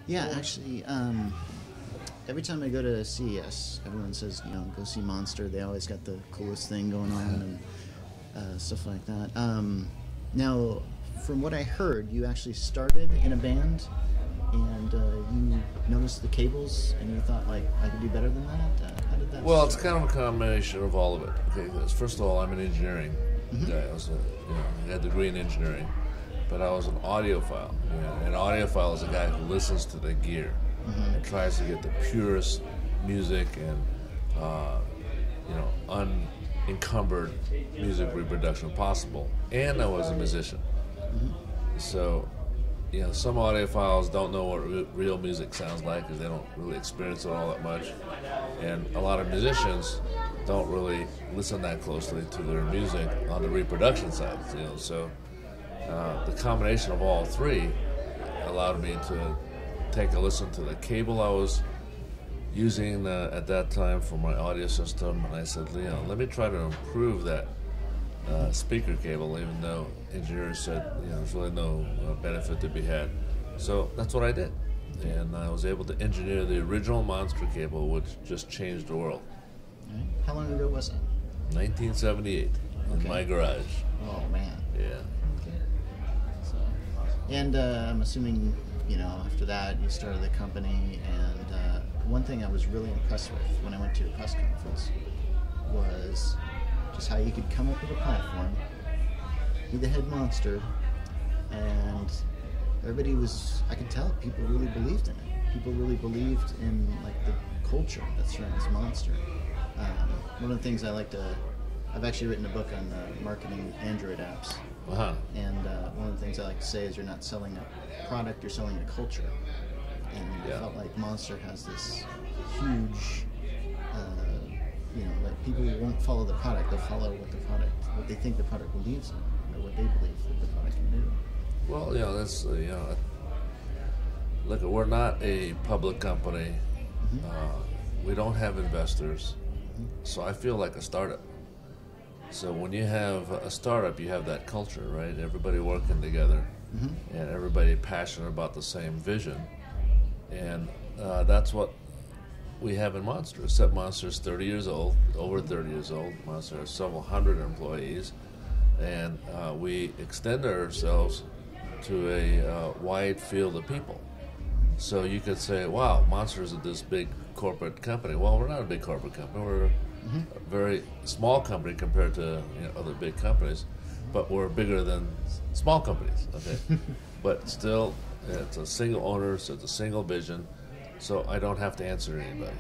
Yeah, actually, every time I go to CES, everyone says, go see Monster. They always got the coolest thing going on and stuff like that. Now, from what I heard, you actually started in a band, and you noticed the cables, and you thought, like, I could do better than that? How did that Well, start? it's kind of a combination of all of it. Okay, 'cause first of all, I'm an engineering guy. I was I had a degree in engineering, but I was an audiophile. An audiophile is a guy who listens to the gear and tries to get the purest music and unencumbered music reproduction possible. And I was a musician, so. Some audiophiles don't know what real music sounds like because they don't really experience it all that much. And a lot of musicians don't really listen that closely to their music on the reproduction side. So the combination of all three allowed me to take a listen to the cable I was using at that time for my audio system. And I said, let me try to improve that speaker cable, even though engineers said there's really no benefit to be had. So that's what I did, and I was able to engineer the original Monster cable, which just changed the world. Right. How long ago was it? 1978, in my garage. Oh man. Yeah. Okay. So, and I'm assuming after that you started the company, and one thing I was really impressed with when I went to your press conference was just how you could come up with a platform, be the head monster, and everybody I could tell people really believed in it. People really believed in the culture that surrounds Monster. One of the things I've actually written a book on marketing Android apps. And one of the things I like to say is you're not selling a product, you're selling a culture. And I felt like Monster has this huge people won't follow the product, they'll follow what they think the product believes in, or what they believe that the product can do. Well, that's, look, we're not a public company. We don't have investors, so I feel like a startup. So when you have a startup, you have that culture, right? Everybody working together, and everybody passionate about the same vision, and that's what we have in Monster. Except Monster is 30 years old, over 30 years old. Monster has several hundred employees, and we extend ourselves to a wide field of people. So you could say, wow, Monster is this big corporate company. Well, we're not a big corporate company. We're a very small company compared to other big companies, but we're bigger than small companies, okay? But still, it's a single owner, so it's a single vision. So I don't have to answer to anybody.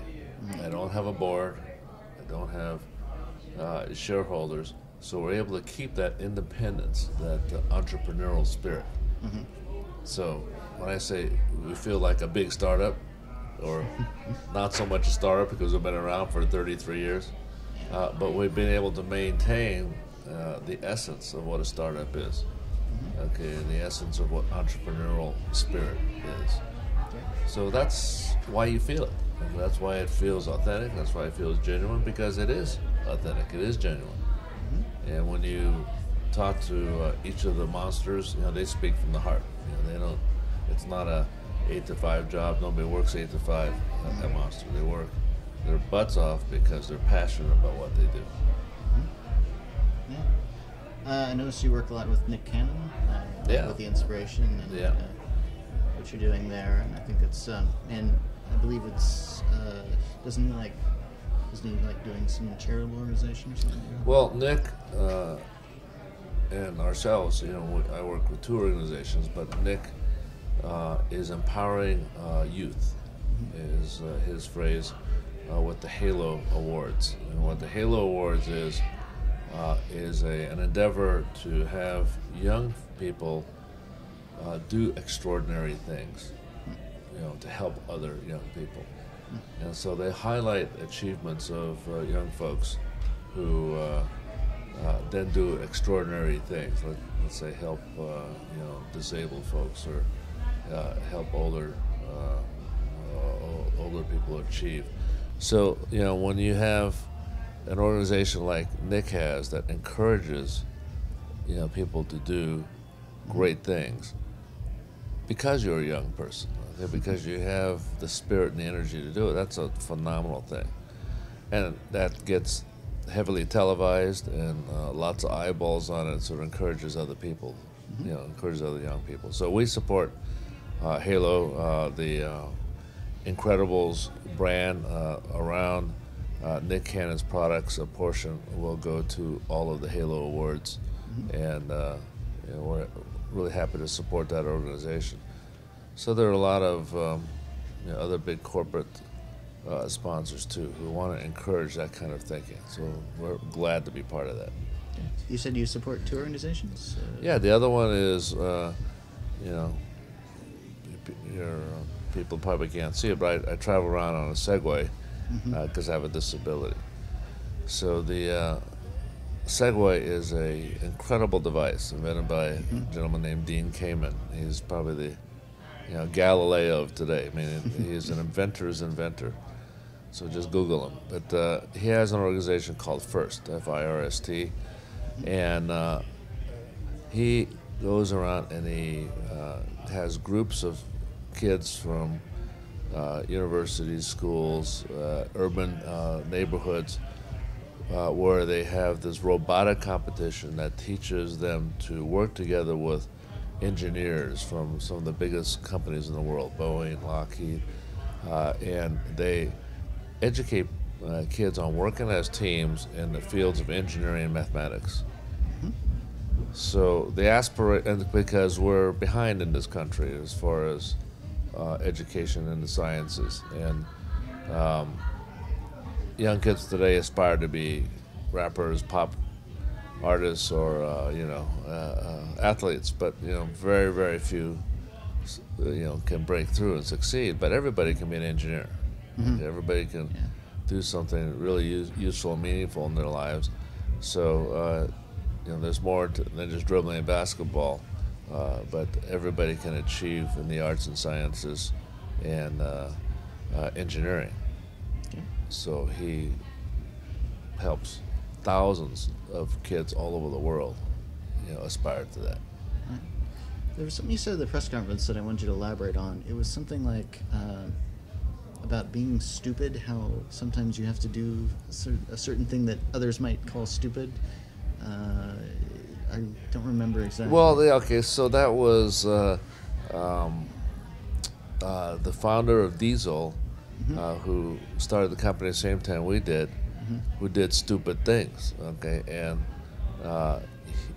I don't have a board. I don't have shareholders. So we're able to keep that independence, that entrepreneurial spirit. So when I say we feel like a big startup, or not so much a startup because we've been around for 33 years, but we've been able to maintain the essence of what a startup is. Okay, and the essence of what entrepreneurial spirit is. So that's why you feel it. And that's why it feels authentic. That's why it feels genuine, because it is authentic. It is genuine. And when you talk to each of the monsters, they speak from the heart. They don't. It's not a 8-to-5 job. Nobody works 8 to 5 at Monster. They work their butts off because they're passionate about what they do. I noticed you work a lot with Nick Cannon, with the inspiration and what you're doing there, and I think it's and I believe it's isn't he like doing some charitable organization or something? Well, Nick and ourselves, I work with 2 organizations, but Nick is empowering youth, is his phrase, with the Halo Awards. And what the Halo Awards is an endeavor to have young people do extraordinary things, to help other young people. And so they highlight achievements of young folks who then do extraordinary things. Let's say help disabled folks, or help older people achieve. So when you have an organization like Nick has that encourages people to do great things because you're a young person. because you have the spirit and the energy to do it. That's a phenomenal thing. And that gets heavily televised and lots of eyeballs on it, so it encourages other people, encourages other young people. So we support Halo, the Incredibles brand around Nick Cannon's products. A portion will go to all of the Halo Awards, and we're really happy to support that organization. So there are a lot of other big corporate sponsors too who want to encourage that kind of thinking. So we're glad to be part of that. You said you support two organizations? Yeah, the other one is, people probably can't see it, but I travel around on a Segway because I have a disability. So the Segway is a incredible device invented by a gentleman named Dean Kamen. He's probably the Galileo of today. I mean, he is an inventor's inventor. So just Google him. But he has an organization called FIRST, F-I-R-S-T, and he goes around and he has groups of kids from universities, schools, urban neighborhoods, where they have this robotic competition that teaches them to work together with engineers from some of the biggest companies in the world, Boeing, Lockheed, and they educate kids on working as teams in the fields of engineering and mathematics. So the and because we're behind in this country as far as education in the sciences, and young kids today aspire to be rappers, pop artists, or athletes, but very, very few can break through and succeed. But everybody can be an engineer. Everybody can do something really useful and meaningful in their lives. So there's more than just dribbling a basketball, but everybody can achieve in the arts and sciences and engineering. So he helps thousands of kids all over the world aspire to that. There was something you said at the press conference that I wanted you to elaborate on. It was something like about being stupid, how sometimes you have to do a certain thing that others might call stupid. I don't remember exactly. Well, okay, so that was the founder of Diesel, who started the company at the same time we did, who did stupid things, okay, and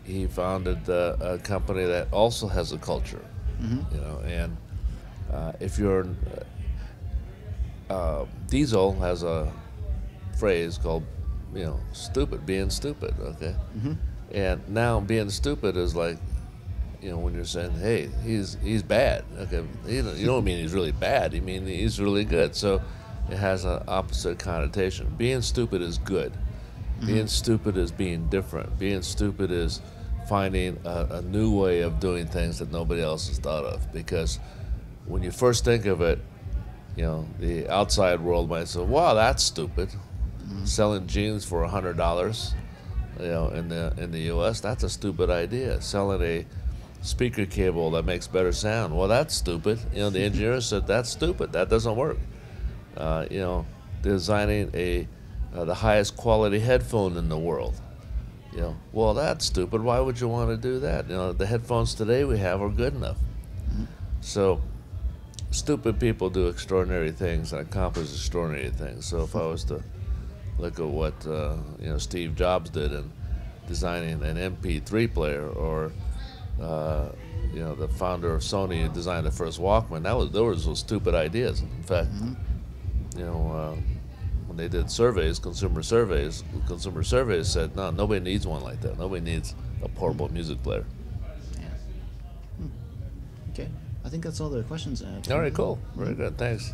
he founded a company that also has a culture, and if you're Diesel has a phrase called, stupid, being stupid, okay? And now being stupid is like, when you're saying, hey, he's bad, okay? You don't mean he's really bad, you mean he's really good. So it has an opposite connotation. Being stupid is good. Being stupid is being different. Being stupid is finding a new way of doing things that nobody else has thought of. Because when you first think of it, the outside world might say, wow, that's stupid. Selling jeans for $100, in the U.S., that's a stupid idea. Selling a speaker cable that makes better sound, well, that's stupid. The engineer said, that's stupid. That doesn't work. Designing the highest quality headphone in the world. Well, that's stupid. Why would you want to do that? The headphones today we have are good enough. So stupid people do extraordinary things and accomplish extraordinary things. So if I was to look at what Steve Jobs did in designing an MP3 player, or the founder of Sony who designed the first Walkman, those were stupid ideas. In fact, when they did consumer surveys said, no, nobody needs one like that. Nobody needs a portable music player. Okay, I think that's all the questions I have. All right, cool. Very good. Thanks.